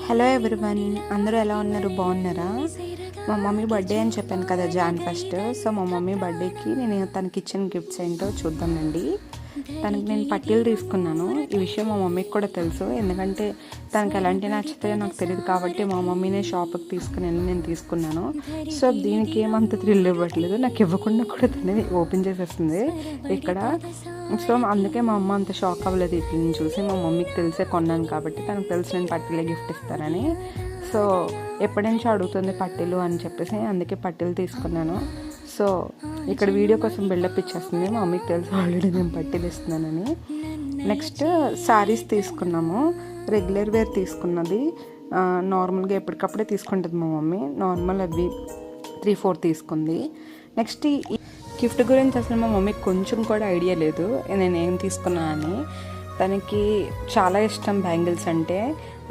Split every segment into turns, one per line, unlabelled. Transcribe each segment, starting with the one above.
Hello everyone, అందరూ ఎలా ఉన్నారు? బాగున్నారా? మా మమ్మీ బర్త్డే అని చెప్పాను కదా, జాన్ ఫస్ట్. సో మా మమ్మీ బర్త్డేకి నేను తనకి ఇచ్చిన గిఫ్ట్స్ ఏంటో చూద్దామండి. తనకి నేను పట్టీలు తీసుకున్నాను. ఈ విషయం మా మమ్మీకి కూడా తెలుసు, ఎందుకంటే తనకి ఎలాంటి నచ్చితే నాకు తెలియదు కాబట్టి మా మమ్మీనే షాప్కి తీసుకుని వెళ్ళి నేను తీసుకున్నాను. సో దీనికి ఏమంత థ్రిల్ ఇవ్వట్లేదు, నాకు ఇవ్వకుండా కూడా తనే ఓపెన్ చేసేస్తుంది ఇక్కడ. సో అందుకే మా అమ్మ అంత షాక్ అవ్వలేదు ఇట్లని చూసి. మా మమ్మీకి తెలిసే కొన్నాను కాబట్టి తనకు తెలిసి నేను పట్టీలే గిఫ్ట్ ఇస్తానని. సో ఎప్పటి నుంచో అడుగుతుంది పట్టీలు అని చెప్పేసి, అందుకే పట్టీలు తీసుకున్నాను. సో ఇక్కడ వీడియో కోసం బిల్డప్ ఇచ్చేస్తుంది. మా మమ్మీకి తెలుసు ఆల్రెడీ నేను పట్టీలు ఇస్తున్నానని. నెక్స్ట్ శారీస్ తీసుకున్నాము. రెగ్యులర్ వేర్ తీసుకున్నది, నార్మల్గా ఎప్పటికప్పుడే తీసుకుంటుంది మా మమ్మీ. నార్మల్ అవి 3-4 తీసుకుంది. నెక్స్ట్ ఈ గిఫ్ట్ గురించి అసలు మా మమ్మీకి కొంచెం కూడా ఐడియా లేదు నేను ఏం తీసుకున్నా అని. తనకి చాలా ఇష్టం బ్యాంగిల్స్ అంటే,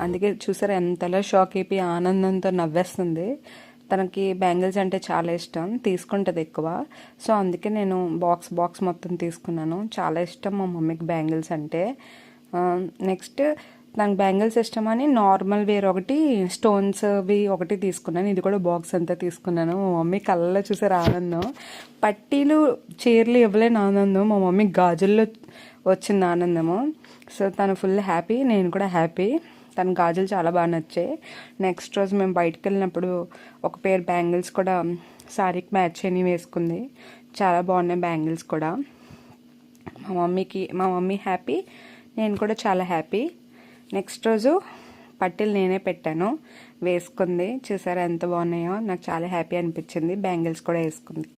అందుకే చూసారా ఎంతలా షాక్ అయిపోయి ఆనందంతో నవ్వేస్తుంది. తనకి బ్యాంగిల్స్ అంటే చాలా ఇష్టం, తీసుకుంటుంది ఎక్కువ. సో అందుకే నేను బాక్స్ మొత్తం తీసుకున్నాను. చాలా ఇష్టం మా మమ్మీకి బ్యాంగిల్స్ అంటే. నెక్స్ట్ నాకు బ్యాంగిల్స్ ఇష్టమని నార్మల్ వేర్ ఒకటి, స్టోన్స్వి ఒకటి తీసుకున్నాను. ఇది కూడా బాక్స్ అంతా తీసుకున్నాను. మా మమ్మీ కళ్ళలో చూసారు ఆనందం. పట్టీలు చీరలు ఇవ్వలేని ఆనందం మా మమ్మీ గాజుల్లో వచ్చింది ఆనందము. సో తను ఫుల్ హ్యాపీ, నేను కూడా హ్యాపీ. తన గాజులు చాలా బాగా నచ్చాయి. నెక్స్ట్ రోజు మేము బయటకు వెళ్ళినప్పుడు ఒక పేర్ బ్యాంగిల్స్ కూడా శారీకి మ్యాచ్ అని వేసుకుంది. చాలా బాగున్నాయి బ్యాంగిల్స్ కూడా. మా మమ్మీ హ్యాపీ, నేను కూడా చాలా హ్యాపీ. నెక్స్ట్ రోజు పట్టీలు నేనే పెట్టాను, వేసుకుంది. చూసారా ఎంత బాగున్నాయో, నాకు చాలా హ్యాపీ అనిపించింది. బ్యాంగిల్స్ కూడా వేసుకుంది.